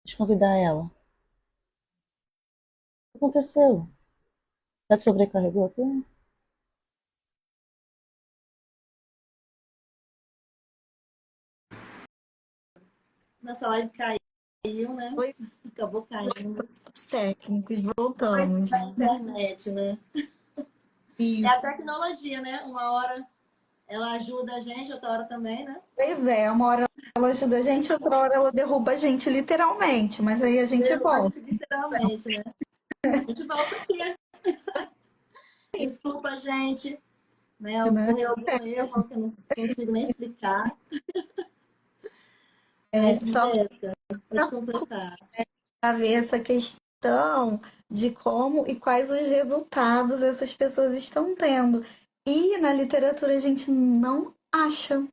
Deixa eu convidar ela. O que aconteceu? Será que sobrecarregou aqui? Nossa live caiu, né? Oi, Acabou caindo. os técnicos, Coisas voltamos. da internet, né? É Isso. a tecnologia, né? Uma hora ela ajuda a gente, outra hora também, né? Pois é, uma hora ela ajuda a gente, outra hora ela derruba a gente literalmente, mas aí a gente Derruba a volta, gente literalmente, né? A gente volta aqui. Desculpa, gente. Né? né? Ocorreu algum erro que eu não consigo nem explicar. É Mas, só Jéssica, pode completar. para ver essa questão de como e quais os resultados essas pessoas estão tendo. E na literatura a gente não acha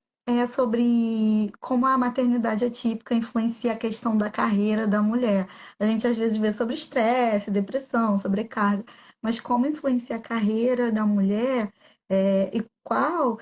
sobre como a maternidade atípica influencia a questão da carreira da mulher. A gente às vezes vê sobre estresse, depressão, sobrecarga, mas como influencia a carreira da mulher e qual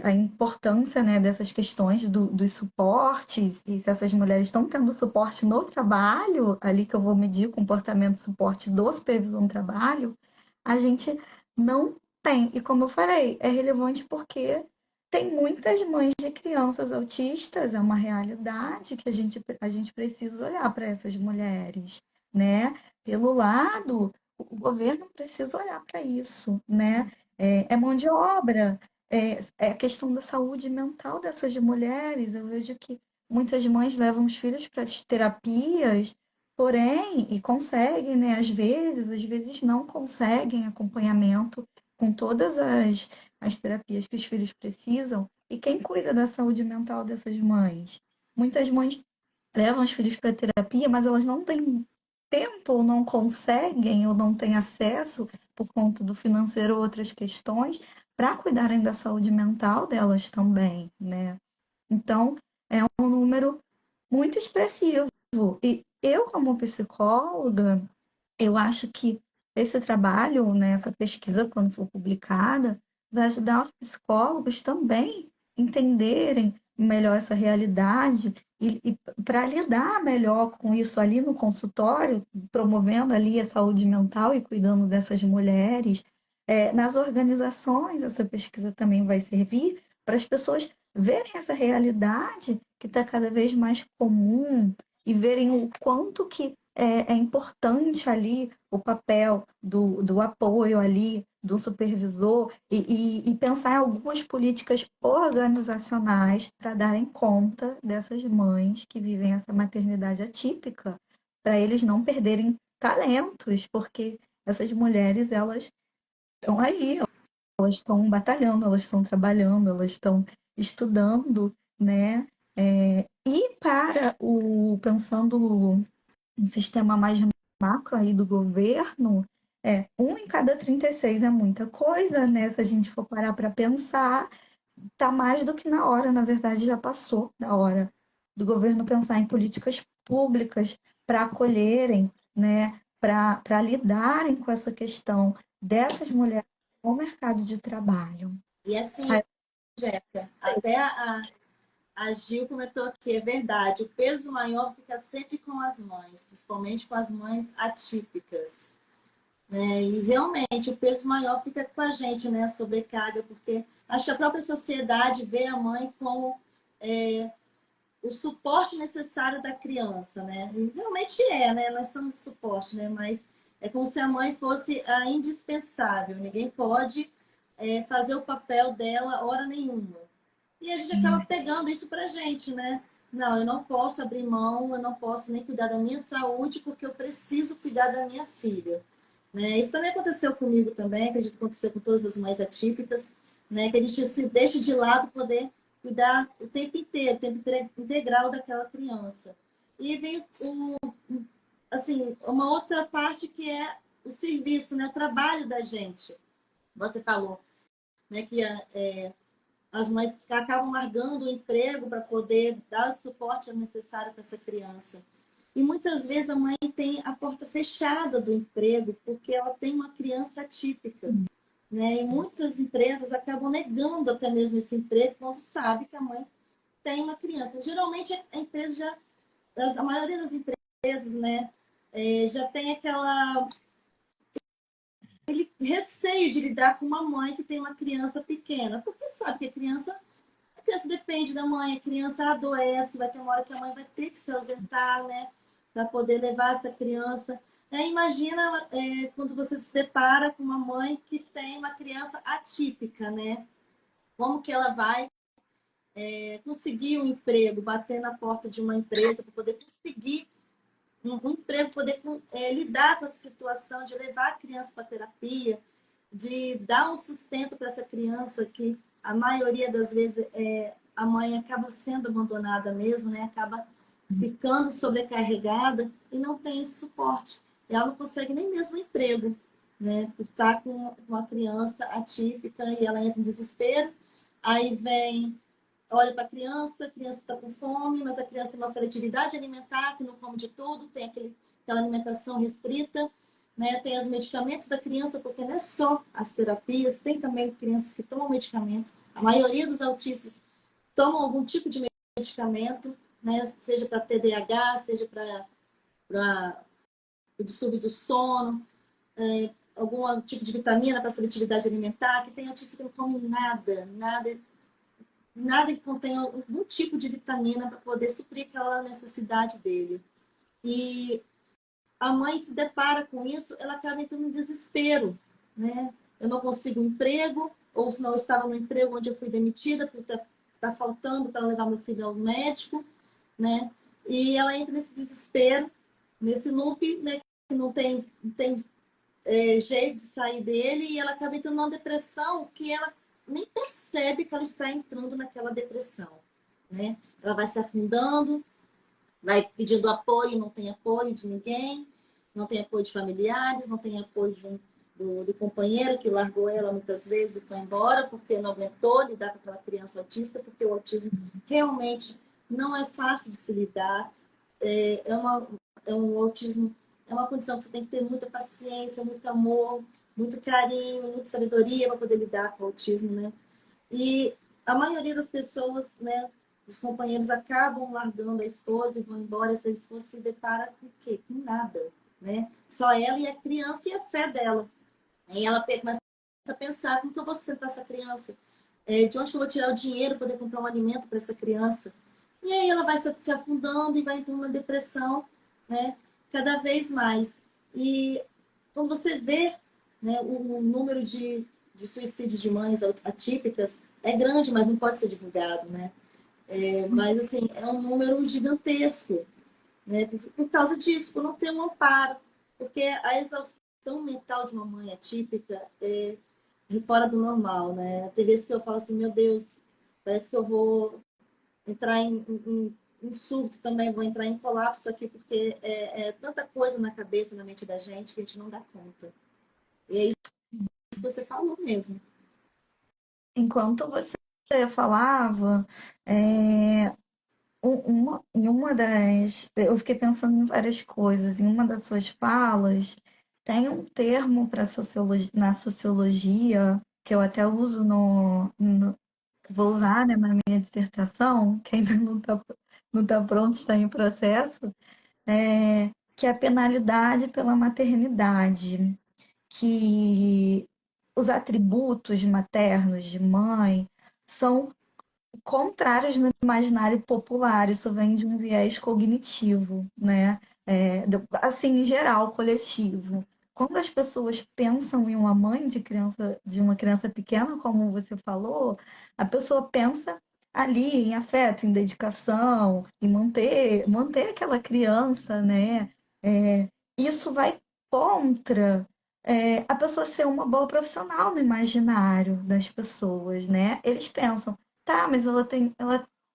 a importância, né, dessas questões dos suportes, e se essas mulheres estão tendo suporte no trabalho, ali que eu vou medir o comportamento e suporte do supervisor no trabalho, a gente não tem. E como eu falei, é relevante porque tem muitas mães de crianças autistas, é uma realidade que a gente precisa olhar para essas mulheres, né? Pelo lado, o governo precisa olhar para isso, né? É mão de obra, é a questão da saúde mental dessas mulheres. Eu vejo que muitas mães levam os filhos para as terapias, porém, e conseguem, né? Às vezes não conseguem acompanhamento com todas as terapias que os filhos precisam. E quem cuida da saúde mental dessas mães? Muitas mães levam os filhos para terapia, mas elas não têm tempo, ou não conseguem, ou não têm acesso por conta do financeiro ou outras questões, para cuidarem da saúde mental delas também, né? Então, é um número muito expressivo. E eu, como psicóloga, eu acho que esse trabalho, né, essa pesquisa, quando for publicada, vai ajudar os psicólogos também entenderem melhor essa realidade e para lidar melhor com isso ali no consultório, promovendo ali a saúde mental e cuidando dessas mulheres. Nas organizações, essa pesquisa também vai servir para as pessoas verem essa realidade que está cada vez mais comum e verem o quanto que é importante ali o papel do apoio ali do supervisor e pensar em algumas políticas organizacionais para darem conta dessas mães que vivem essa maternidade atípica, para eles não perderem talentos, porque essas mulheres, elas estão aí, elas estão batalhando, elas estão trabalhando, elas estão estudando, né? E para pensando um sistema mais macro aí do governo, um em cada 36 é muita coisa, né? Se a gente for parar para pensar, tá mais do que na hora, na verdade já passou da hora do governo pensar em políticas públicas para acolherem, né? Para lidarem com essa questão dessas mulheres no mercado de trabalho. E assim, Jéssica, até a Gil comentou aqui, é verdade, o peso maior fica sempre com as mães, principalmente com as mães atípicas. Né? E realmente o peso maior fica com a gente, né? A sobrecarga, porque acho que a própria sociedade vê a mãe como o suporte necessário da criança, né? E realmente é, né? Nós somos suporte, né? Mas é como se a mãe fosse a indispensável. Ninguém pode fazer o papel dela hora nenhuma. E a gente acaba pegando isso pra gente, né? Não, eu não posso abrir mão, eu não posso nem cuidar da minha saúde porque eu preciso cuidar da minha filha. Né? Isso também aconteceu comigo também, acredito que aconteceu com todas as mães atípicas, né? Que a gente se deixa de lado poder cuidar o tempo inteiro, o tempo integral daquela criança. E vem assim, uma outra parte que é o serviço, né? O trabalho da gente. Você falou, né, que as mães acabam largando o emprego para poder dar o suporte necessário para essa criança. E muitas vezes a mãe tem a porta fechada do emprego porque ela tem uma criança atípica. Né? E muitas empresas acabam negando até mesmo esse emprego quando sabe que a mãe tem uma criança. Geralmente a empresa já, a maioria das empresas vezes, né, já tem aquele receio de lidar com uma mãe que tem uma criança pequena, porque sabe que a criança depende da mãe, a criança adoece, vai ter uma hora que a mãe vai ter que se ausentar, né, para poder levar essa criança. Imagina quando você se depara com uma mãe que tem uma criança atípica, né? Como que ela vai conseguir um emprego, bater na porta de uma empresa para poder conseguir um emprego, poder lidar com essa situação de levar a criança para terapia, de dar um sustento para essa criança que a maioria das vezes a mãe acaba sendo abandonada mesmo, né? Acaba ficando sobrecarregada e não tem esse suporte. Ela não consegue nem mesmo um emprego, né? Por estar com uma criança atípica e ela entra em desespero. Aí vem, olha para a criança está com fome, mas a criança tem uma seletividade alimentar, que não come de tudo, tem aquela alimentação restrita, né? Tem os medicamentos da criança, porque não é só as terapias, tem também crianças que tomam medicamentos. A maioria dos autistas tomam algum tipo de medicamento, né? Seja para TDAH, seja para o distúrbio do sono, algum tipo de vitamina para seletividade alimentar, que tem autista que não come nada que contenha algum tipo de vitamina para poder suprir aquela necessidade dele. E a mãe se depara com isso, ela acaba entrando em desespero, né? Eu não consigo um emprego, ou se não eu estava no emprego onde eu fui demitida, porque está faltando para levar meu filho ao médico, né? E ela entra nesse desespero, nesse loop, né? Que não tem jeito de sair dele, e ela acaba entrando numa depressão que ela nem percebe que ela está entrando naquela depressão, né? Ela vai se afundando, vai pedindo apoio, não tem apoio de ninguém, não tem apoio de familiares, não tem apoio do companheiro que largou ela muitas vezes e foi embora porque não aguentou lidar com aquela criança autista, porque o autismo realmente não é fácil de se lidar. Um autismo, é uma condição que você tem que ter muita paciência, muito amor, muito carinho, muita sabedoria para poder lidar com o autismo, né? E a maioria das pessoas, né, os companheiros acabam largando a esposa e vão embora. Essa esposa se depara com o quê? Com nada, né? Só ela e a criança e a fé dela. Aí ela começa a pensar: como que eu vou sustentar essa criança? De onde que eu vou tirar o dinheiro para poder comprar um alimento para essa criança? E aí ela vai se afundando e vai entrando numa depressão, né? Cada vez mais. E quando você vê, né, o número de suicídios de mães atípicas é grande, mas não pode ser divulgado, né? Mas, assim, é um número gigantesco, né? Por causa disso, por não ter um amparo. Porque a exaustão mental de uma mãe atípica é fora do normal, né? Tem vezes que eu falo assim: meu Deus, parece que eu vou entrar em surto também, vou entrar em colapso aqui, porque é tanta coisa na cabeça, na mente da gente, que a gente não dá conta. E é isso que você falou mesmo. Enquanto você falava, é, em uma das. Eu fiquei pensando em várias coisas. Em uma das suas falas, tem um termo para sociologia, na sociologia, que eu até uso vou usar, né, na minha dissertação, que ainda não tá pronto, está em processo, que é a penalidade pela maternidade, que os atributos maternos de mãe são contrários no imaginário popular. Isso vem de um viés cognitivo, né? Assim, em geral, coletivo. Quando as pessoas pensam em uma mãe de uma criança pequena, como você falou, a pessoa pensa ali em afeto, em dedicação, em manter aquela criança, né? Isso vai contra a pessoa ser uma boa profissional no imaginário das pessoas, né? Eles pensam: tá, mas ela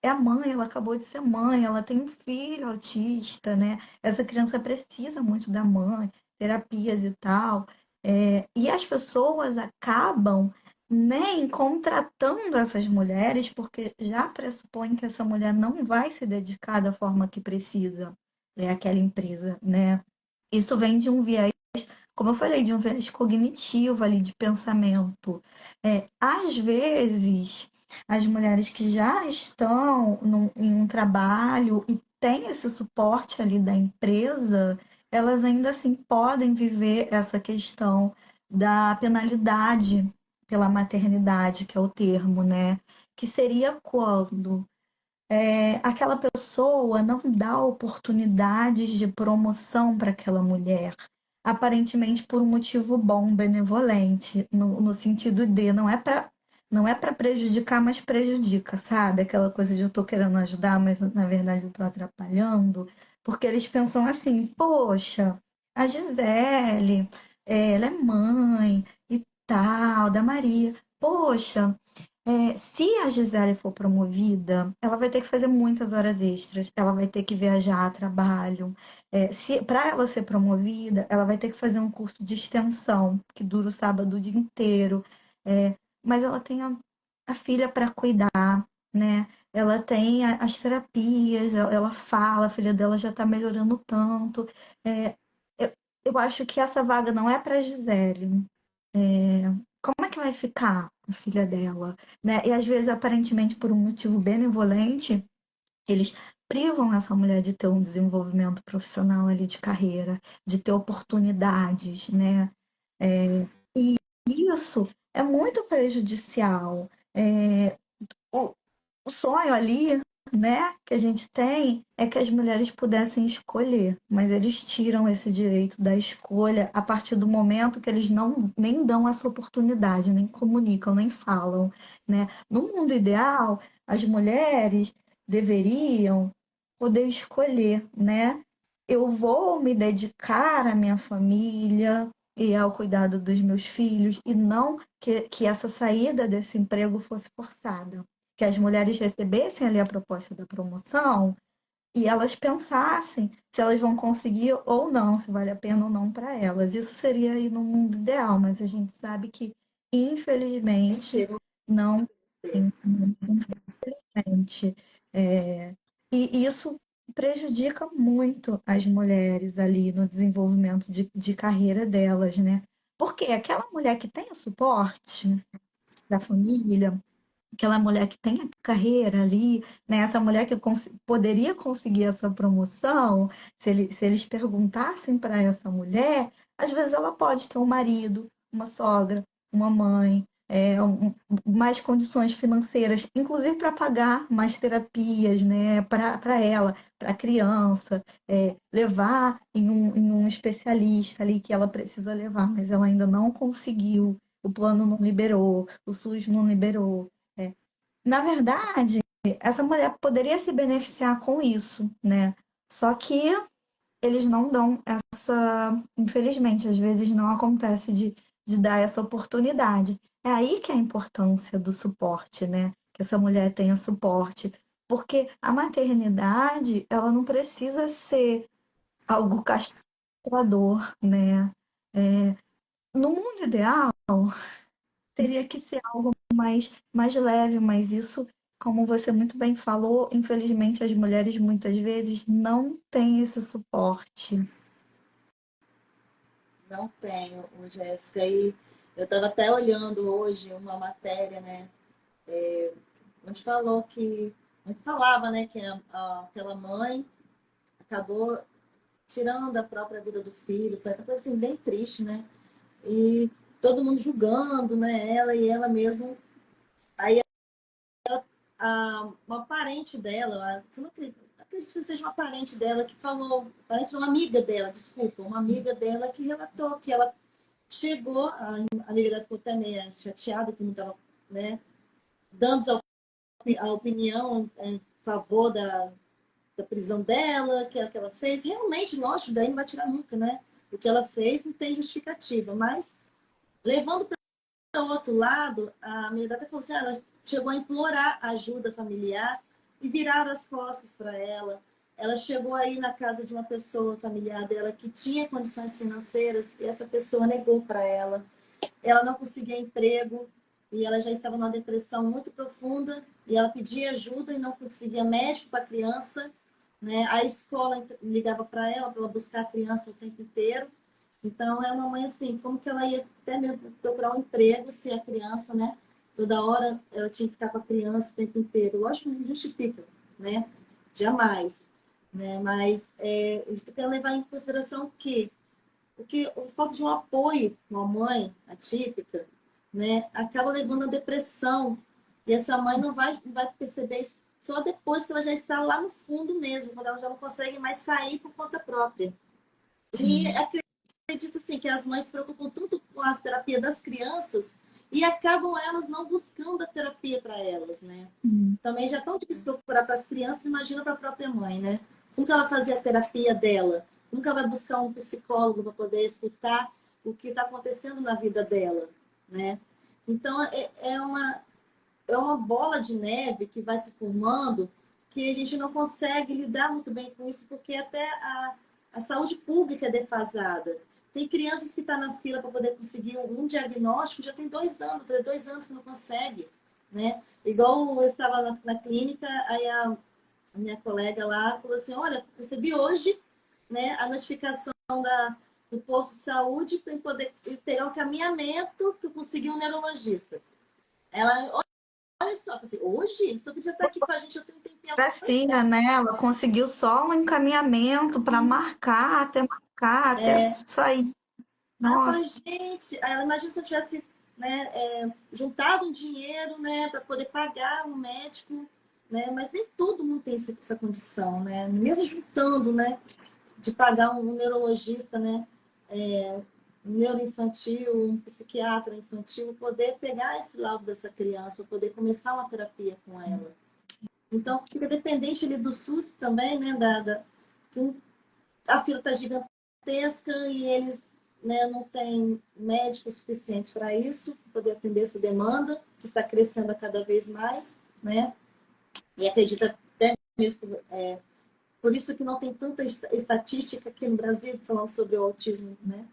é a mãe, ela acabou de ser mãe, ela tem um filho autista, né? Essa criança precisa muito da mãe, terapias e tal. E as pessoas acabam nem contratando essas mulheres, porque já pressupõe que essa mulher não vai se dedicar da forma que precisa, àquela empresa, né? Isso vem de um viés, como eu falei, de um viés cognitivo ali, de pensamento. Às vezes, as mulheres que já estão em um trabalho e têm esse suporte ali da empresa, elas ainda assim podem viver essa questão da penalidade pela maternidade, que é o termo, né? Que seria quando aquela pessoa não dá oportunidades de promoção para aquela mulher, aparentemente por um motivo bom, benevolente, no sentido de não é para prejudicar, mas prejudica, sabe? Aquela coisa de eu tô querendo ajudar, mas na verdade eu tô atrapalhando, porque eles pensam assim, poxa, a Gisele, ela é mãe e tal, da Maria. Poxa, se a Gisele for promovida, ela vai ter que fazer muitas horas extras, ela vai ter que viajar a trabalho. Se para ela ser promovida, ela vai ter que fazer um curso de extensão, que dura o sábado o dia inteiro. Mas ela tem a filha para cuidar, né? Ela tem as terapias, ela fala, a filha dela já está melhorando tanto. É, eu, eu acho que essa vaga não é para a Gisele. É, como é que vai ficar a filha dela, né? E às vezes, aparentemente, por um motivo benevolente, eles privam essa mulher de ter um desenvolvimento profissional ali de carreira, de ter oportunidades, né? E isso é muito prejudicial. O, o sonho ali, né, que a gente tem é que as mulheres pudessem escolher, mas eles tiram esse direito da escolha a partir do momento que eles não nem dão essa oportunidade, nem comunicam, nem falam, né? No mundo ideal, as mulheres deveriam poder escolher, né? Eu vou me dedicar à minha família e ao cuidado dos meus filhos, e não que essa saída desse emprego fosse forçada, que as mulheres recebessem ali a proposta da promoção e elas pensassem se elas vão conseguir ou não, se vale a pena ou não para elas. Isso seria aí no mundo ideal, mas a gente sabe que, infelizmente, Chega não a tem, infelizmente. É, e isso prejudica muito as mulheres ali no desenvolvimento de carreira delas, né? Porque aquela mulher que tem o suporte da família, aquela mulher que tem a carreira ali, né? Essa mulher que poderia conseguir essa promoção, se eles perguntassem para essa mulher, às vezes ela pode ter um marido, uma sogra, uma mãe, mais condições financeiras, inclusive para pagar mais terapias, né? Para ela, para a criança, levar em um especialista ali que ela precisa levar, mas ela ainda não conseguiu. O plano não liberou, o SUS não liberou. Na verdade, essa mulher poderia se beneficiar com isso, né? Só que eles não dão essa. Infelizmente, às vezes não acontece de dar essa oportunidade. É aí que é a importância do suporte, né? Que essa mulher tenha suporte. Porque a maternidade, ela não precisa ser algo castrador, né? No mundo ideal, teria que ser algo mais leve, mas isso, como você muito bem falou, infelizmente as mulheres muitas vezes não têm esse suporte. Não tenho, Jéssica. E eu estava até olhando hoje uma matéria, né? Onde falou que. Onde falava, né, que aquela mãe acabou tirando a própria vida do filho. Foi uma coisa assim, bem triste, né? E todo mundo julgando, né? Ela e ela mesma. Aí uma parente dela, você não acredito que seja uma parente dela que falou, parente uma amiga dela, desculpa, uma amiga dela que relatou que ela chegou, a amiga dela ficou até meio chateada, que não estava, né, dando a opinião em favor da prisão dela, que ela fez. Realmente, lógico, daí não vai tirar nunca, né? O que ela fez não tem justificativa, mas levando para o outro lado, a minha até falou assim, ela chegou a implorar ajuda familiar e viraram as costas para ela. Ela chegou aí na casa de uma pessoa familiar dela que tinha condições financeiras e essa pessoa negou para ela. Ela não conseguia emprego e ela já estava numa depressão muito profunda e ela pedia ajuda e não conseguia médico para a criança, né? A escola ligava para ela buscar a criança o tempo inteiro. Então é uma mãe assim, como que ela ia até mesmo procurar um emprego se a criança, né? Toda hora ela tinha que ficar com a criança o tempo inteiro. Lógico que não justifica, né? Jamais. né? Mas a gente tem que levar em consideração porque o falta de um apoio com a mãe atípica, né, acaba levando à depressão. E essa mãe não vai perceber isso só depois que ela já está lá no fundo mesmo, quando ela já não consegue mais sair por conta própria. E Sim. acredito assim que as mães se preocupam tanto com a terapia das crianças e acabam elas não buscando a terapia para elas, né? Hum. Também já é tão difícil procurar para as crianças, imagina para a própria mãe, né? Como que ela vai fazer a terapia dela? Como que ela vai buscar um psicólogo para poder escutar o que está acontecendo na vida dela, né? Então, é uma bola de neve que vai se formando que a gente não consegue lidar muito bem com isso, porque até a saúde pública é defasada. Tem crianças que estão na fila para poder conseguir um diagnóstico, já tem 2 anos, faz 2 anos que não consegue, né? Igual eu estava na clínica, aí a minha colega lá falou assim, olha, recebi hoje, né, a notificação do posto de saúde para poder pegar o caminhamento que eu consegui um neurologista. Ela, olha só, assim, hoje? Só podia estar aqui com a gente, eu tenho um tempinho. Gracinha, né? Ela conseguiu só um encaminhamento para marcar, até sair. Aí eu Nossa, falei, gente, aí ela imagina se eu tivesse, né, juntado um dinheiro, né, para poder pagar um médico, né, mas nem todo mundo tem essa condição, né, mesmo juntando, né, de pagar um neurologista, né, um neuroinfantil, um psiquiatra infantil, poder pegar esse laudo dessa criança, para poder começar uma terapia com ela. Então, fica dependente ali do SUS também, né, a fila está gigantesca e eles, né, não têm médicos suficientes para isso, para poder atender essa demanda, que está crescendo a cada vez mais, né? E acredita até mesmo, por isso que não tem tanta estatística aqui no Brasil falando sobre o autismo, né?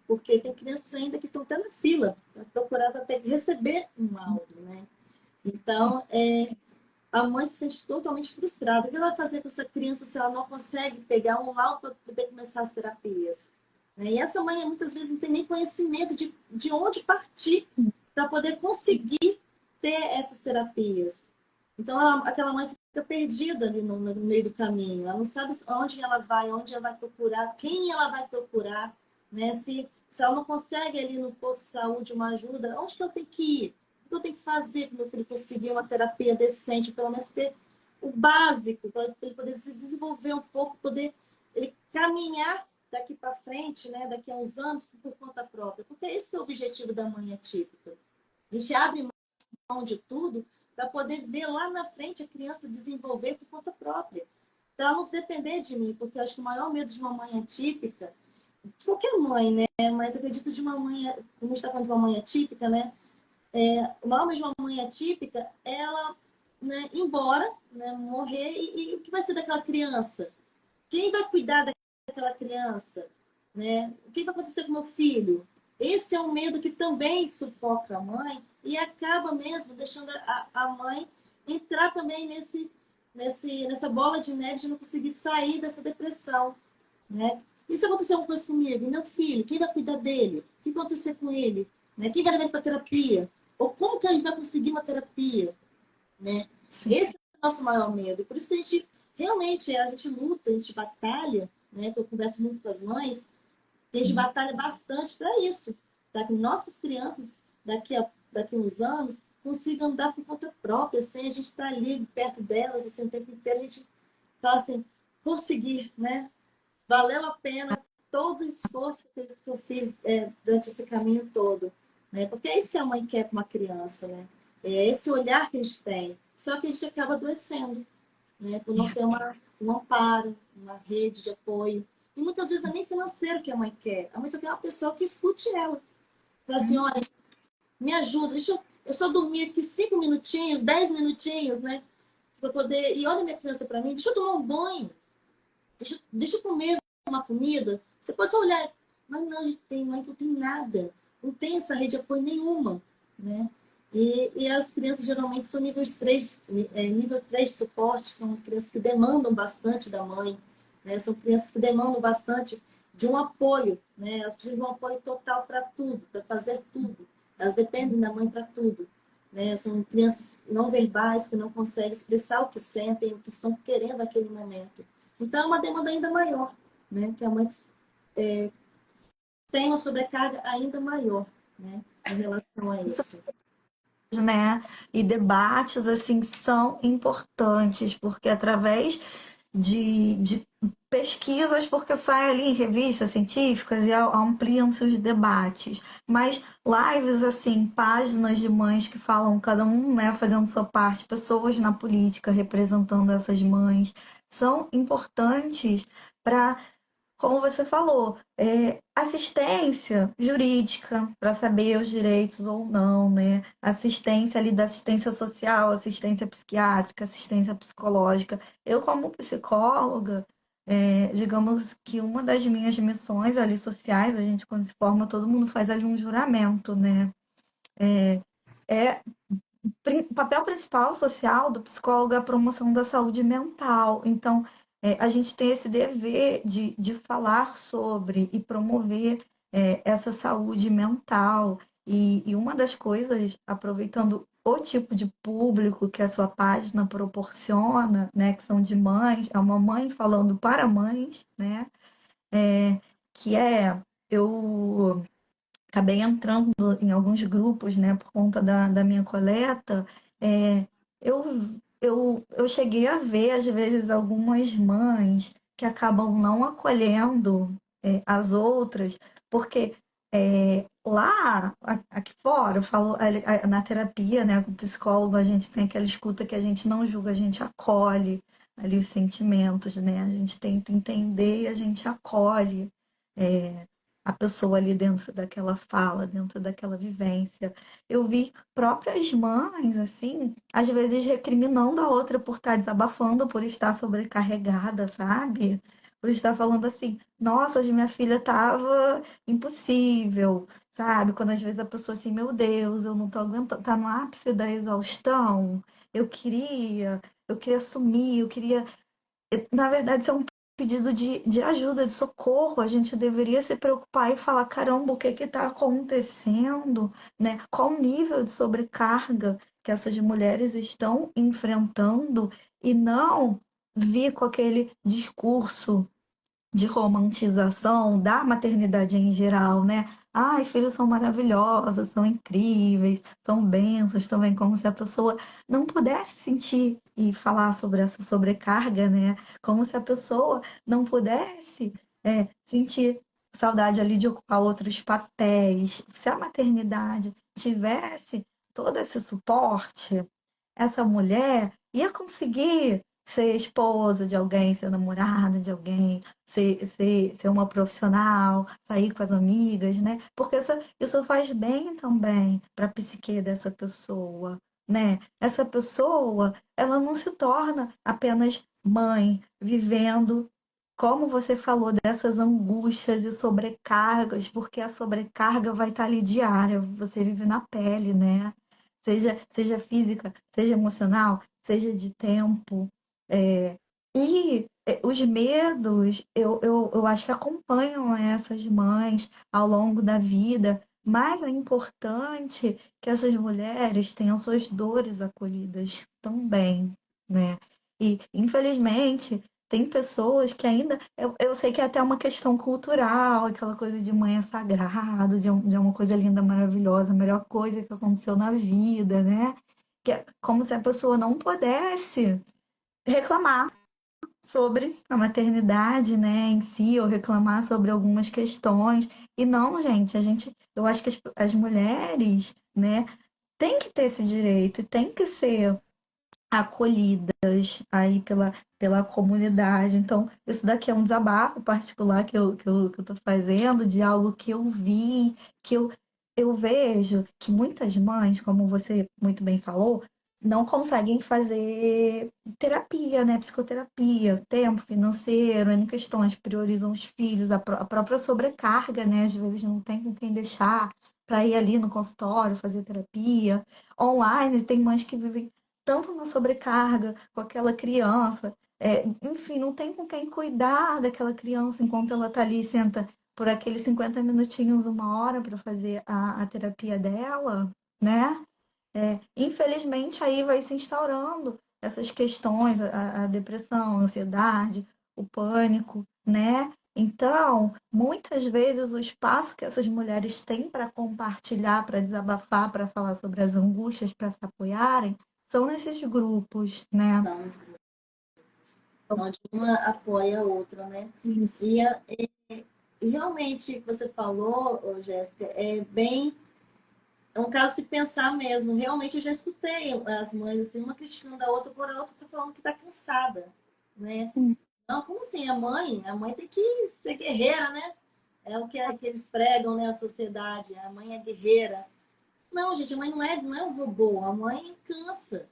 Porque tem crianças ainda que estão até na fila para procurar até receber um laudo, né? Então, a mãe se sente totalmente frustrada. O que ela vai fazer com essa criança se ela não consegue pegar um laudo para poder começar as terapias? E essa mãe muitas vezes não tem nem conhecimento de onde partir para poder conseguir ter essas terapias. Então, aquela mãe fica perdida ali no meio do caminho. Ela não sabe onde ela vai procurar, quem ela vai procurar, né? Se ela não consegue ali no posto de saúde uma ajuda, onde que eu tenho que ir? O que eu tenho que fazer para o meu filho conseguir uma terapia decente, pelo menos ter o básico, para ele poder se desenvolver um pouco, poder ele caminhar daqui para frente, né? Daqui a uns anos, por conta própria. Porque esse que é o objetivo da mãe atípica. A gente abre mão de tudo para poder ver lá na frente a criança desenvolver por conta própria. Então, ela não se depender de mim, porque eu acho que o maior medo de uma mãe atípica, de qualquer mãe, né? Mas acredito de uma mãe, como a gente está falando de uma mãe atípica, né? O maior medo de uma mãe atípica é ela, né, ir embora, né, morrer, e o que vai ser daquela criança? Quem vai cuidar daquela criança? Né? O que vai acontecer com meu filho? Esse é um medo que também sufoca a mãe e acaba mesmo deixando a mãe entrar também nessa bola de neve de não conseguir sair dessa depressão. Né? E se acontecer alguma coisa comigo? E meu filho, quem vai cuidar dele? O que vai acontecer com ele? Né? Quem vai levar ele para terapia? Ou como que ele vai conseguir uma terapia? Né? sim. Esse é o nosso maior medo. Por isso que a gente luta, a gente batalha, né? Que eu converso muito com as mães, a gente batalha bastante para isso, para que nossas crianças, daqui a uns anos, consigam andar por conta própria, sem a gente estar ali perto delas, assim, o tempo inteiro a gente fala assim, conseguir, né? Valeu a pena todo o esforço que eu fiz durante esse caminho todo, né? Porque é isso que a mãe quer com uma criança, né? É esse olhar que a gente tem. Só que a gente acaba adoecendo, né? Por não ter um amparo, uma rede de apoio. E muitas vezes não é nem financeiro que a mãe quer. A mãe só quer uma pessoa que escute ela. Fala assim, olha, me ajuda, eu só dormir aqui 5 minutinhos, 10 minutinhos, né? Para poder. E olha minha criança para mim, deixa eu tomar um banho, deixa eu comer uma comida. Você pode só olhar, mas não, a gente tem mãe que não tem nada, não tem essa rede de apoio nenhuma, né? E as crianças geralmente são nível 3 de suporte, são crianças que demandam bastante da mãe, né? São crianças que demandam bastante de um apoio, né? Elas precisam de um apoio total para tudo, para fazer tudo. Elas dependem da mãe para tudo, né? São crianças não verbais que não conseguem expressar o que sentem, o que estão querendo naquele momento. Então, é uma demanda ainda maior, né? Que a mãe tem uma sobrecarga ainda maior, né? Em relação a isso. Né? E debates assim são importantes, porque através de pesquisas, porque sai ali em revistas científicas e ampliam-se os debates. Mas lives, assim, páginas de mães que falam, cada um, né, fazendo sua parte, pessoas na política representando essas mães, são importantes para, como você falou, assistência jurídica para saber os direitos ou não, né? Assistência ali da assistência social, assistência psiquiátrica, assistência psicológica. Eu, como psicóloga, digamos que uma das minhas missões ali sociais, a gente quando se forma, todo mundo faz ali um juramento, né? É o papel principal social do psicólogo é a promoção da saúde mental. Então, a gente tem esse dever de falar sobre e promover essa saúde mental. E uma das coisas, aproveitando o tipo de público que a sua página proporciona, né, que são de mães, é uma mãe falando para mães, né, que eu acabei entrando em alguns grupos, né, por conta da minha coleta, eu, eu cheguei a ver, às vezes, algumas mães que acabam não acolhendo as outras, porque lá, aqui fora, eu falo na terapia, né, com o psicólogo, a gente tem aquela escuta que a gente não julga, a gente acolhe ali os sentimentos, né, a gente tenta entender e a gente acolhe. É, a pessoa ali dentro daquela fala, dentro daquela vivência. Eu vi próprias mães, assim, às vezes recriminando a outra por estar desabafando, por estar sobrecarregada, sabe? Por estar falando assim, nossa, hoje minha filha tava impossível, sabe? Quando às vezes a pessoa assim, meu Deus, eu não tô aguentando, tá no ápice da exaustão, eu queria sumir, eu queria na verdade, isso é um pedido de ajuda, de socorro. A gente deveria se preocupar e falar: caramba, o que está acontecendo? Né? Qual o nível de sobrecarga que essas mulheres estão enfrentando e não vir com aquele discurso de romantização da maternidade em geral, né? Ai, filhos são maravilhosos, são incríveis, são bênçãos também, como se a pessoa não pudesse sentir e falar sobre essa sobrecarga, né? Como se a pessoa não pudesse sentir saudade ali de ocupar outros papéis. Se a maternidade tivesse todo esse suporte, essa mulher ia conseguir ser esposa de alguém, ser namorada de alguém, ser uma profissional, sair com as amigas, né? Porque isso faz bem também para a psique dessa pessoa, né? Essa pessoa, ela não se torna apenas mãe, vivendo, como você falou, dessas angústias e sobrecargas, porque a sobrecarga vai estar ali diária, você vive na pele, né? Seja física, seja emocional, seja de tempo. É, e os medos, eu acho que acompanham, né, essas mães ao longo da vida, mas é importante que essas mulheres tenham suas dores acolhidas também, né? E, infelizmente, tem pessoas que ainda. Eu sei que é até uma questão cultural, aquela coisa de mãe é sagrado, de uma coisa linda, maravilhosa, a melhor coisa que aconteceu na vida, né? Que é como se a pessoa não pudesse reclamar sobre a maternidade, né, em si, ou reclamar sobre algumas questões. E não, gente, eu acho que as mulheres, né, têm que ter esse direito, e têm que ser acolhidas aí pela comunidade. Então, isso daqui é um desabafo particular que eu tô fazendo, de algo que eu vi, que eu vejo que muitas mães, como você muito bem falou, não conseguem fazer terapia, né? Psicoterapia, tempo financeiro, em questões, priorizam os filhos, a própria sobrecarga, né? Às vezes não tem com quem deixar para ir ali no consultório fazer terapia. Online, tem mães que vivem tanto na sobrecarga com aquela criança. Enfim, não tem com quem cuidar daquela criança enquanto ela está ali, senta por aqueles 50 minutinhos, uma hora para fazer a terapia dela, né? Infelizmente, aí vai se instaurando essas questões, a depressão, a ansiedade, o pânico, né? Então, muitas vezes o espaço que essas mulheres têm para compartilhar, para desabafar, para falar sobre as angústias, para se apoiarem, são nesses grupos, né? Então, onde uma apoia a outra, né? Isso. E realmente, o que você falou, ô, Jéssica, é um caso de se pensar mesmo. Realmente, eu já escutei as mães, assim, uma criticando a outra por a outra, tá falando que tá cansada, né? Não, como assim? A mãe tem que ser guerreira, né? É o que eles pregam, né? A sociedade. A mãe é guerreira. Não, gente, a mãe não é um robô. A mãe cansa.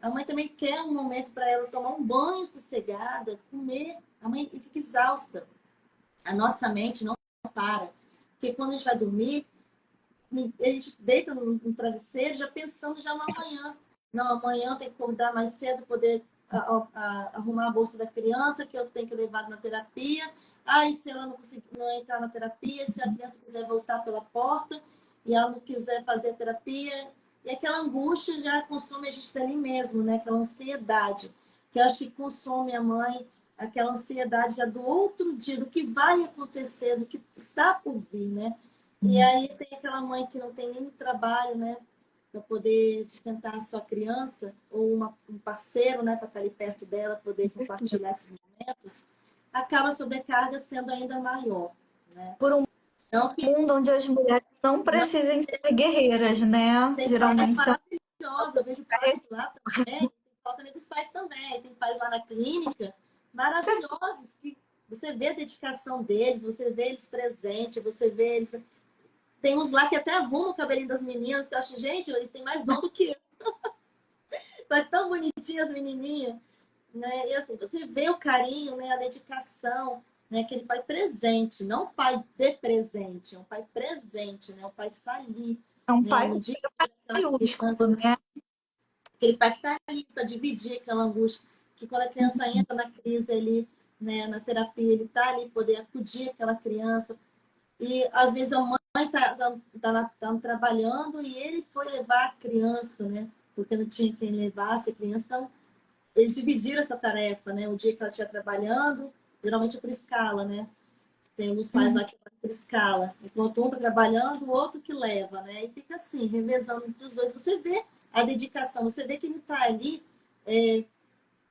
A mãe também quer um momento para ela tomar um banho sossegada, comer. A mãe fica exausta. A nossa mente não para. Porque quando a gente vai dormir, a gente deita no travesseiro já pensando já no amanhã. Não, amanhã tem que acordar mais cedo, poder arrumar a bolsa da criança, que eu tenho que levar na terapia. Aí, se ela não conseguir não entrar na terapia, se a criança quiser voltar pela porta e ela não quiser fazer a terapia, e aquela angústia já consome a gente dali mesmo, né? Aquela ansiedade, que eu acho que consome a mãe, aquela ansiedade já do outro dia, do que vai acontecer, do que está por vir, né? E aí tem aquela mãe que não tem nem trabalho, né, para poder sustentar a sua criança, ou um parceiro, né, para estar ali perto dela, poder compartilhar esses momentos, acaba a sobrecarga sendo ainda maior, né? Por um Então, que mundo onde as mulheres não não precisem ser guerreiras, né? tem pais Geralmente são maravilhosos, eu vejo pais lá também, fala também dos pais também, tem pais lá na clínica maravilhosos, que você vê a dedicação deles, você vê eles presentes, você vê eles. Tem uns lá que até arrumam o cabelinho das meninas, que eu acho, gente, eles têm mais dom do que eu. Mas tão bonitinhas as menininhas. Né? E assim, você vê o carinho, né? A dedicação, né? Aquele pai presente, não o pai de presente, é um pai presente, né? O pai que está ali, um né? pai No dia daquela maiúsculo, criança, né? aquele pai que está ali para dividir aquela angústia, que quando a criança entra na crise ali, né? Na terapia, ele está ali poder acudir aquela criança. E às vezes a mãe tá trabalhando e ele foi levar a criança, né? Porque não tinha quem levasse a criança. Então, eles dividiram essa tarefa, né? O dia que ela estiver trabalhando, geralmente é por escala, né? Tem alguns pais lá que vão por escala. Enquanto um está trabalhando, o outro que leva, né? E fica assim, revezando entre os dois. Você vê a dedicação, você vê que ele está ali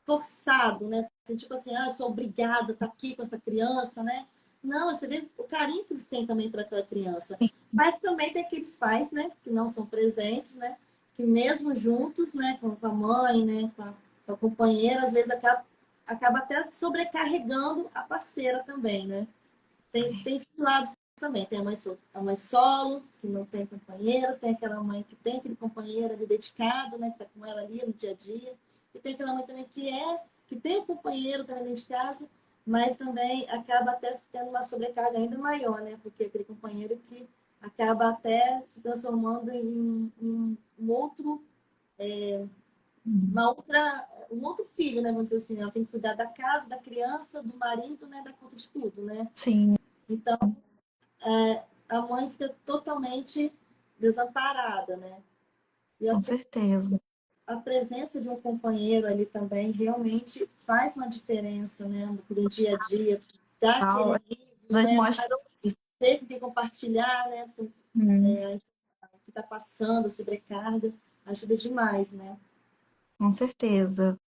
forçado, né? Assim, tipo assim, eu sou obrigada a estar aqui com essa criança, né? Não, você vê o carinho que eles têm também para aquela criança. Mas também tem aqueles pais, né, que não são presentes, né? Que mesmo juntos, né, com a mãe, né, com a companheira, às vezes acaba até sobrecarregando a parceira também, né? Tem esses lados também. Tem a mãe solo, que não tem companheiro, tem aquela mãe que tem aquele companheiro ali dedicado, né, que está com ela ali no dia a dia. E tem aquela mãe também que tem um companheiro também dentro de casa, mas também acaba até tendo uma sobrecarga ainda maior, né? Porque aquele companheiro que acaba até se transformando em um outro, um outro filho, né? Vamos dizer assim, ela tem que cuidar da casa, da criança, do marido, né? Da conta de tudo, né? Sim, Então, a mãe fica totalmente desamparada, né? E com certeza. a presença de um companheiro ali também realmente faz uma diferença, né? No dia a dia, dá aquele As alívio, pessoas né? mostram isso. Ter que compartilhar, né? Hum, O que está passando, sobrecarga, ajuda demais, né? com certeza.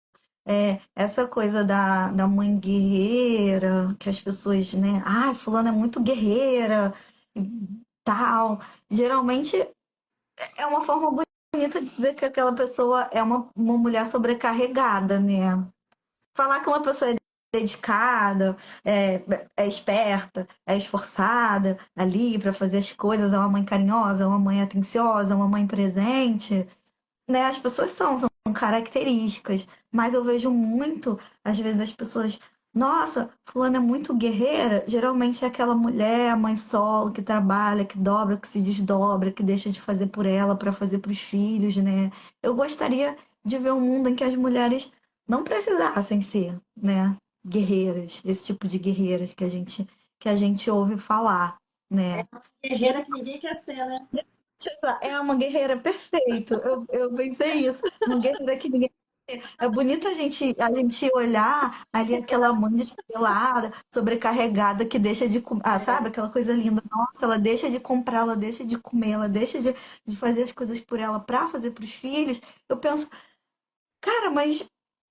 É, essa coisa da mãe guerreira, que as pessoas, né? Ai, fulana é muito guerreira e tal. Geralmente é uma forma bonita de dizer que aquela pessoa é uma mulher sobrecarregada, né? Falar que uma pessoa é dedicada, é, é esperta, é esforçada ali para fazer as coisas, é uma mãe carinhosa, é uma mãe atenciosa, é uma mãe presente, né? As pessoas são características, mas eu vejo muito, às vezes as pessoas, nossa, fulana é muito guerreira, geralmente é aquela mulher, a mãe solo, que trabalha, que dobra, que se desdobra, que deixa de fazer por ela para fazer para os filhos, né? Eu gostaria de ver um mundo em que as mulheres não precisassem ser, né, guerreiras, esse tipo de guerreiras que a gente ouve falar, né? Guerreira que ninguém quer ser, né? É uma guerreira perfeito. Eu pensei isso. Uma guerreira que ninguém. É bonito a gente olhar ali aquela mãe desesperada, sobrecarregada, que deixa de comer, sabe? Aquela coisa linda. Nossa, ela deixa de comprar, ela deixa de comer, ela deixa de fazer as coisas por ela para fazer para os filhos. Eu penso, cara, mas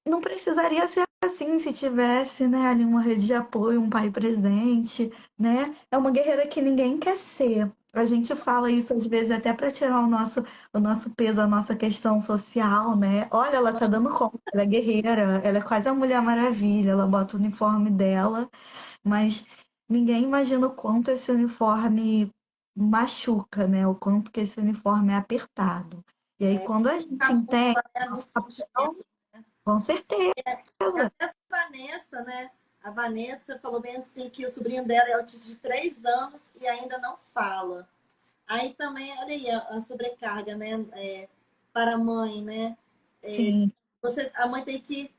não precisaria ser assim se tivesse, né, ali uma rede de apoio, um pai presente, né? É uma guerreira que ninguém quer ser. A gente fala isso às vezes até para tirar o nosso peso, a nossa questão social, né? Olha, ela tá dando conta, ela é guerreira, ela é quase a Mulher Maravilha, ela bota o uniforme dela, mas ninguém imagina o quanto esse uniforme machuca, né? O quanto que esse uniforme é apertado. E aí, quando a gente entende É nosso muito papel, sentimento. com certeza. Até a Vanessa, né? A Vanessa falou bem assim que o sobrinho dela é autista de 3 anos e ainda não fala. Aí também, olha aí a sobrecarga, né? Para a mãe, né? Sim, A mãe tem que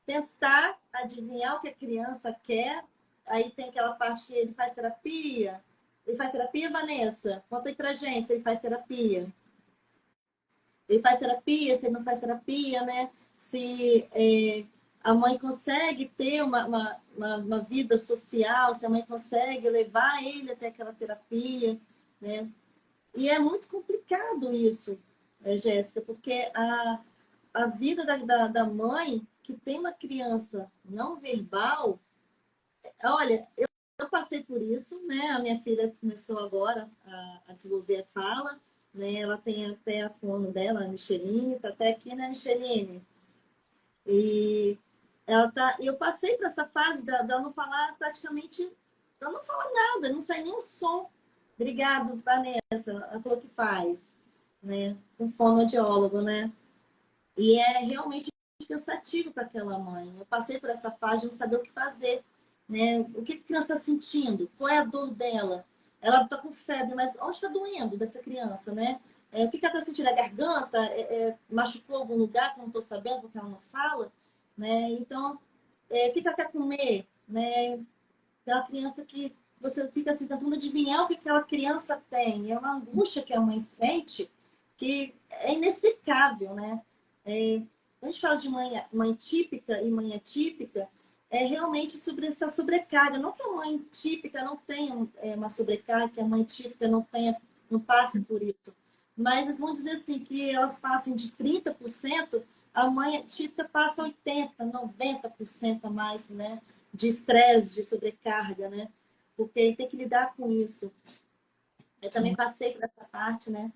tentar adivinhar o que a criança quer. Aí tem aquela parte que ele faz terapia. Ele faz terapia, Vanessa? Conta aí pra gente se ele faz terapia. Ele faz terapia, se ele não faz terapia, né? Se a mãe consegue ter uma vida social, se a mãe consegue levar ele até aquela terapia, né? E é muito complicado isso, Jéssica, porque a vida da mãe que tem uma criança não verbal, olha, eu passei por isso, né? A minha filha começou agora a desenvolver a fala, né? Ela tem até a fono dela, a Micheline, tá até aqui, né, Micheline? E eu passei por essa fase dela não falar praticamente, ela não fala nada, não sai nenhum som. Obrigado, Vanessa, ela falou que faz, né? Um fonoaudiólogo, né? E é realmente cansativo para aquela mãe. Eu passei por essa fase de não saber o que fazer, né? O que a criança está sentindo? Qual é a dor dela? Ela está com febre, mas onde está doendo dessa criança, né? O que ela está sentindo? A garganta? Machucou algum lugar que eu não estou sabendo porque ela não fala? Né? Então, o que ela quer comer? Né? Aquela criança que você fica assim, tentando adivinhar o que aquela criança tem. É uma angústia que a mãe sente que é inexplicável, né? A gente fala de mãe típica e mãe atípica, é realmente sobre essa sobrecarga. Não que a mãe típica não tenha uma sobrecarga, que a mãe típica não passe por isso. Mas eles vão dizer assim, que elas passem de 30%, a mãe típica passa 80%, 90% a mais, né? De estresse, de sobrecarga, né? Porque tem que lidar com isso. Eu também sim. passei por essa parte, né?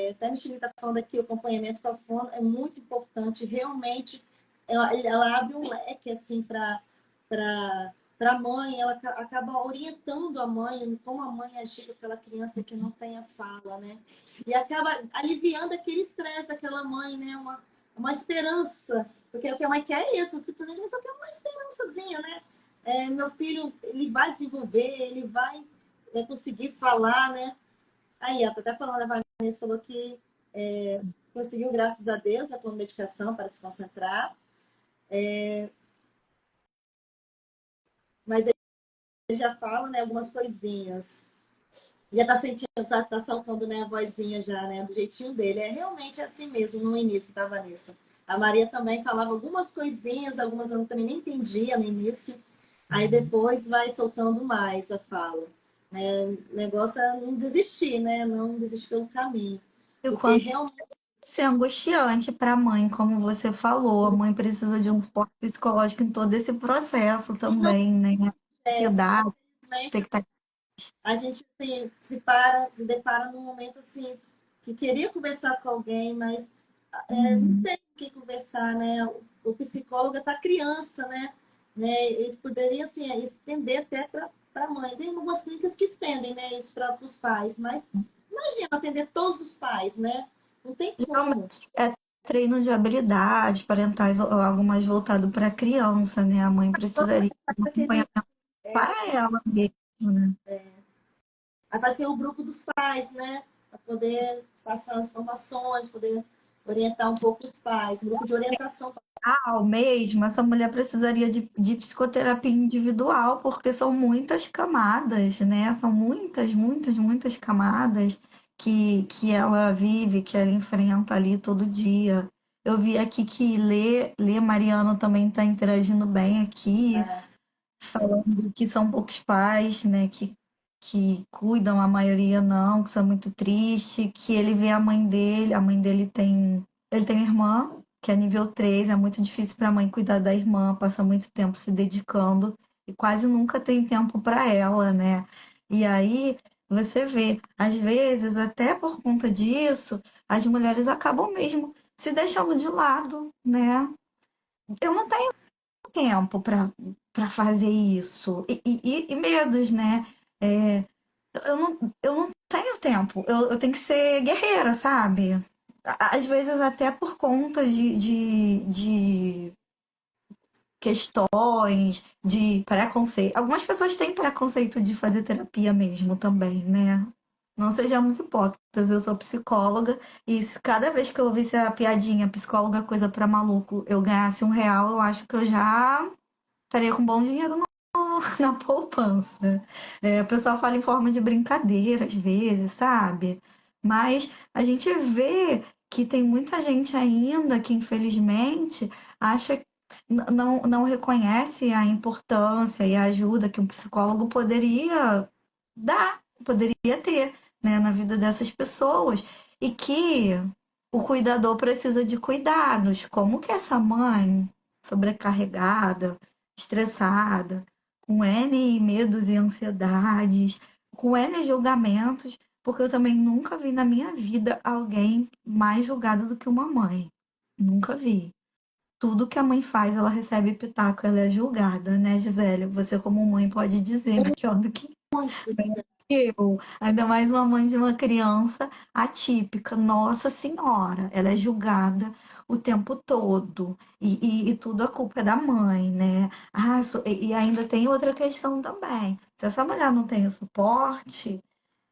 Até a Michelle está falando aqui, o acompanhamento com a fono é muito importante. Realmente, ela abre um leque assim para a mãe, ela acaba orientando a mãe, como a mãe agir com aquela criança que não tem a fala, né? E acaba aliviando aquele estresse daquela mãe, né? Uma esperança, porque o que a mãe quer é isso, simplesmente só quer uma esperançazinha, né? Meu filho, ele vai desenvolver, ele vai conseguir falar, né? Aí, ela tá até falando, a Vanessa falou que conseguiu, graças a Deus, né, tomando medicação para se concentrar, mas ele já fala, né, algumas coisinhas. Já tá sentindo, já tá saltando, né, a vozinha já, né, do jeitinho dele. É realmente assim mesmo, no início, tá, Vanessa? A Maria também falava algumas coisinhas, algumas eu também nem entendia no início, aí depois vai soltando mais a fala. Né? O negócio é não desistir, né? Não desistir pelo caminho. E o Porque quanto realmente isso é angustiante para a mãe, como você falou. A mãe precisa de um suporte psicológico em todo esse processo não também, né? acontece. Ansiedade, Infelizmente, expectativa. a gente assim, se depara num momento assim que queria conversar com alguém, mas não tem com quem conversar, né? O psicólogo é para criança, né? Ele poderia assim, estender até para a mãe. Tem algumas clínicas que estendem, né, isso para os pais, mas imagina atender todos os pais, né? Não tem como. Geralmente é treino de habilidades parentais, ou algo mais voltado para a criança, né? A mãe precisaria de um Aquele, acompanhamento para ela mesmo, né? aí vai ser o grupo dos pais, né? Para poder passar as informações, poder orientar um pouco os pais, um grupo de orientação. Mesmo, essa mulher precisaria de psicoterapia individual, porque são muitas camadas, né? São muitas, muitas, muitas camadas que ela vive, que ela enfrenta ali todo dia. Eu vi aqui que Lê Mariano também está interagindo bem aqui, É, falando que são poucos pais, né, que cuidam, a maioria não, que isso é muito triste, que ele vê a mãe dele ele tem irmã, que é nível 3, é muito difícil para a mãe cuidar da irmã, passa muito tempo se dedicando e quase nunca tem tempo para ela, né? E aí você vê, às vezes, até por conta disso, as mulheres acabam mesmo se deixando de lado, né? Eu não tenho tempo para fazer isso. E medos, né? É, eu não tenho tempo. Eu tenho que ser guerreira, sabe? Às vezes até por conta de questões, de preconceito. Algumas pessoas têm preconceito de fazer terapia mesmo também, né? Não sejamos hipócritas, eu sou psicóloga e se cada vez que eu ouvisse a piadinha psicóloga é coisa pra maluco, eu ganhasse R$ 1, eu acho que eu já estaria com bom dinheiro na poupança. É, o pessoal fala em forma de brincadeira às vezes, sabe? Mas a gente vê que tem muita gente ainda que, infelizmente, acha não reconhece a importância e a ajuda que um psicólogo poderia dar, poderia ter, né, na vida dessas pessoas. E que o cuidador precisa de cuidados. Como que essa mãe sobrecarregada, estressada, com N medos e ansiedades, com N julgamentos, porque eu também nunca vi na minha vida alguém mais julgado do que uma mãe. Nunca vi. Tudo que a mãe faz, ela recebe pitaco, ela é julgada, né, Gisele? Você, como mãe, pode dizer melhor do que muito. eu. Ainda mais uma mãe de uma criança atípica. Nossa Senhora, ela é julgada o tempo todo. E tudo a culpa é da mãe, né? Ah, e ainda tem outra questão também. Se essa mulher não tem o suporte,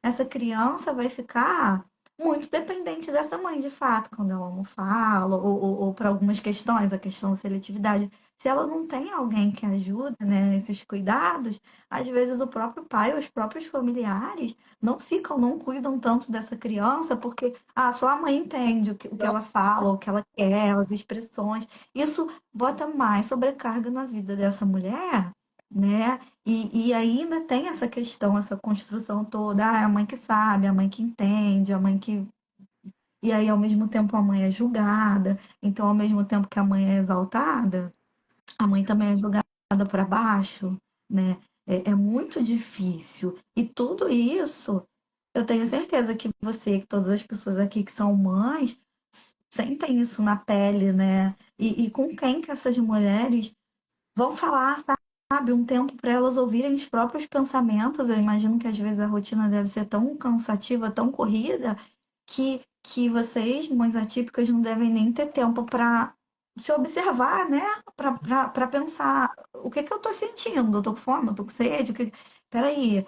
essa criança vai ficar muito dependente dessa mãe, de fato, quando ela não fala, ou para algumas questões, a questão da seletividade. Se ela não tem alguém que ajuda, né, nesses cuidados, às vezes o próprio pai ou os próprios familiares não cuidam tanto dessa criança, porque só a mãe entende o que ela fala, o que ela quer, as expressões. Isso bota mais sobrecarga na vida dessa mulher, né? E ainda tem essa questão, essa construção toda, é a mãe que sabe, a mãe que entende, a mãe que. E aí, ao mesmo tempo, a mãe é julgada, então, ao mesmo tempo que a mãe é exaltada, a mãe também é julgada para baixo, né? É muito difícil. E tudo isso, eu tenho certeza que você, que todas as pessoas aqui que são mães, sentem isso na pele, né? E com quem que essas mulheres vão falar, sabe, um tempo para elas ouvirem os próprios pensamentos. Eu imagino que às vezes a rotina deve ser tão cansativa, tão corrida, que vocês, mães atípicas, não devem nem ter tempo para se observar, né? Para pensar o que que eu estou sentindo? Eu estou com fome, eu estou com sede? Peraí,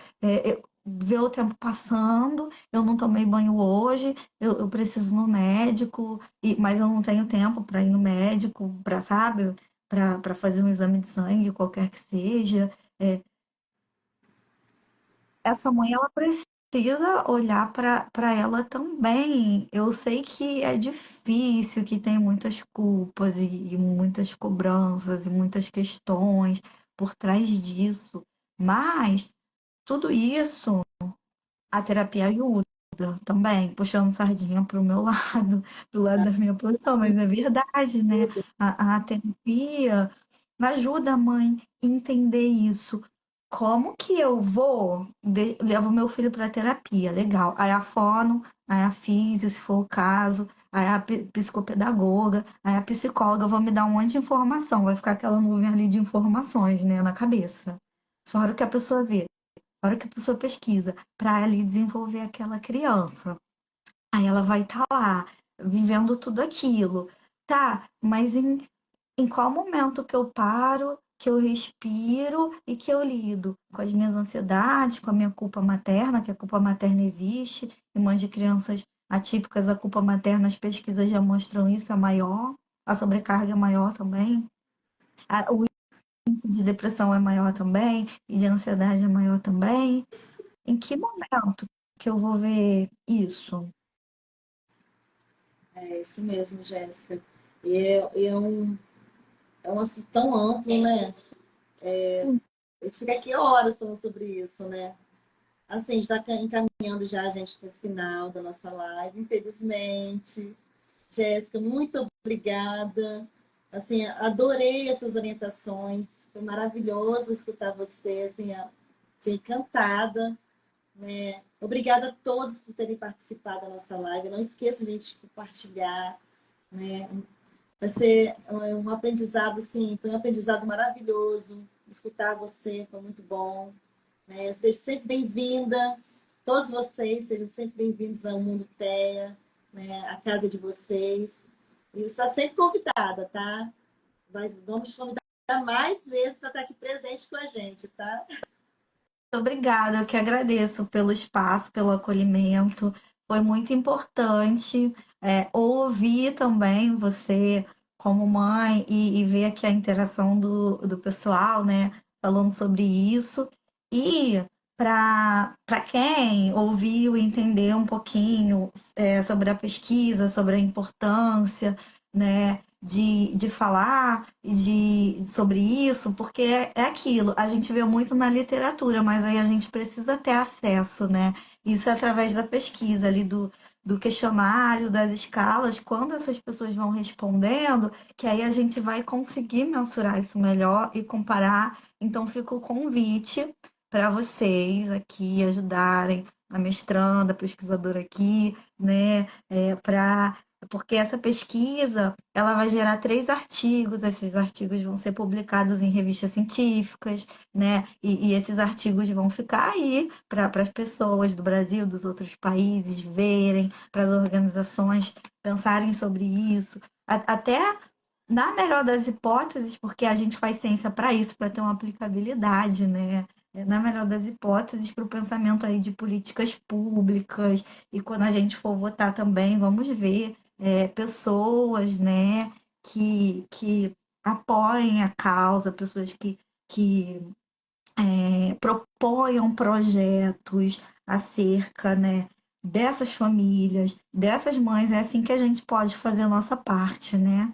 ver o tempo passando, eu não tomei banho hoje, eu preciso ir no médico, mas eu não tenho tempo para ir no médico, para, sabe? Para fazer um exame de sangue, qualquer que seja. É, essa mãe, ela precisa olhar para ela também. Eu sei que é difícil, que tem muitas culpas e muitas cobranças e muitas questões por trás disso, mas tudo isso a terapia ajuda também, puxando sardinha para o meu lado, para o lado da minha posição, mas é verdade, né? A terapia ajuda a mãe a entender isso. Como que eu levo meu filho para terapia? Legal. Aí a fono, aí a físio, se for o caso, aí a psicopedagoga, aí a psicóloga vão me dar um monte de informação, vai ficar aquela nuvem ali de informações, né, na cabeça. Fora o que a pessoa vê, fora o que a pessoa pesquisa, para ali desenvolver aquela criança. Aí ela vai estar lá, vivendo tudo aquilo. Tá, mas em qual momento que eu paro, que eu respiro e que eu lido com as minhas ansiedades, com a minha culpa materna, que a culpa materna existe, em mães de crianças atípicas, a culpa materna, as pesquisas já mostram isso, é maior, a sobrecarga é maior também, o índice de depressão é maior também, e de ansiedade é maior também. Em que momento que eu vou ver isso? É isso mesmo, Jéssica. É um assunto tão amplo, né? Fica aqui horas falando sobre isso, né? Assim, está encaminhando já a gente para o final da nossa live, infelizmente. Jéssica, muito obrigada. Assim, adorei as suas orientações. Foi maravilhoso escutar você, assim, fiquei encantada, né? Obrigada a todos por terem participado da nossa live. Não esqueça de a gente compartilhar, né? Vai ser um aprendizado, assim, foi um aprendizado maravilhoso. Escutar você foi muito bom, né? Seja sempre bem-vinda. Todos vocês sejam sempre bem-vindos ao Mundo Teia, né? A casa de vocês. E você está sempre convidada, tá? Vamos convidar mais vezes para estar aqui presente com a gente, tá? Obrigada, eu que agradeço pelo espaço, pelo acolhimento. Foi muito importante ouvir também você como mãe e ver aqui a interação do pessoal, né, falando sobre isso. E para quem ouviu e entendeu um pouquinho sobre a pesquisa, sobre a importância, né, de falar sobre isso, porque é aquilo, a gente vê muito na literatura, mas aí a gente precisa ter acesso, né? Isso é através da pesquisa ali do questionário, das escalas, quando essas pessoas vão respondendo, que aí a gente vai conseguir mensurar isso melhor e comparar. Então fica o convite para vocês aqui ajudarem a mestranda, a pesquisadora aqui, né? Para porque essa pesquisa ela vai gerar 3 artigos, esses artigos vão ser publicados em revistas científicas, né? E esses artigos vão ficar aí para as pessoas do Brasil, dos outros países verem, para as organizações pensarem sobre isso, até na melhor das hipóteses, porque a gente faz ciência para isso, para ter uma aplicabilidade, né? Na melhor das hipóteses, para o pensamento aí de políticas públicas, e quando a gente for votar também, vamos ver pessoas, né, que apoiem a causa, pessoas que proponham projetos acerca, né, dessas famílias, dessas mães. É assim que a gente pode fazer a nossa parte, né?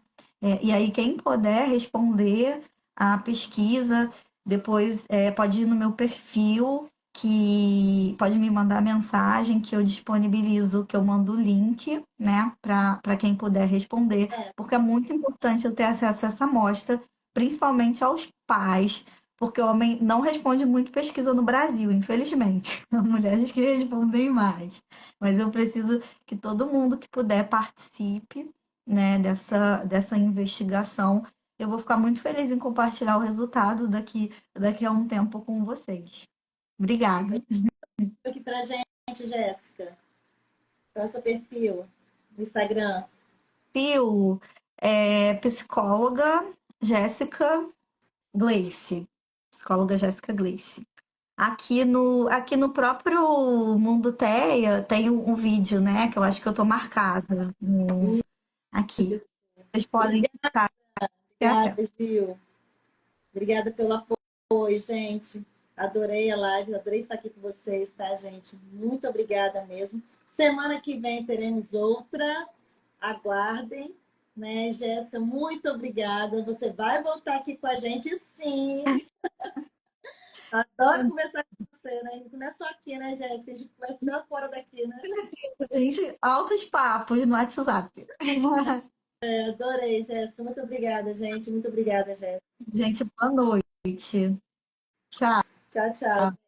E aí, quem puder responder a pesquisa, depois pode ir no meu perfil, que pode me mandar mensagem, que eu disponibilizo, que eu mando o link, né, para quem puder responder, É, porque é muito importante eu ter acesso a essa amostra, principalmente aos pais, porque o homem não responde muito pesquisa no Brasil, infelizmente. São mulheres que respondem mais. Mas eu preciso que todo mundo que puder participe, né, dessa investigação. Eu vou ficar muito feliz em compartilhar o resultado daqui a um tempo com vocês. Obrigada. aqui pra gente, Jéssica. Qual é o seu perfil no Instagram? Pio, psicóloga Jéssica Gleice. Psicóloga Jéssica Gleice. Aqui no próprio Mundo Teia tem um vídeo, né? Que eu acho que eu tô marcada aqui. Vocês podem Obrigada, ter acesso. Gil. Obrigada pelo apoio, gente. Adorei a live, adorei estar aqui com vocês, tá, gente? Muito obrigada mesmo. Semana que vem teremos outra. Aguardem, né, Jéssica? Muito obrigada. Você vai voltar aqui com a gente, sim. Adoro conversar com você, né? Não é só aqui, né, Jéssica? A gente conversa tanto fora daqui, né? Gente, altos papos no WhatsApp. Adorei, Jéssica. Muito obrigada, gente. Muito obrigada, Jéssica. Gente, boa noite. Tchau. Tchau, tchau.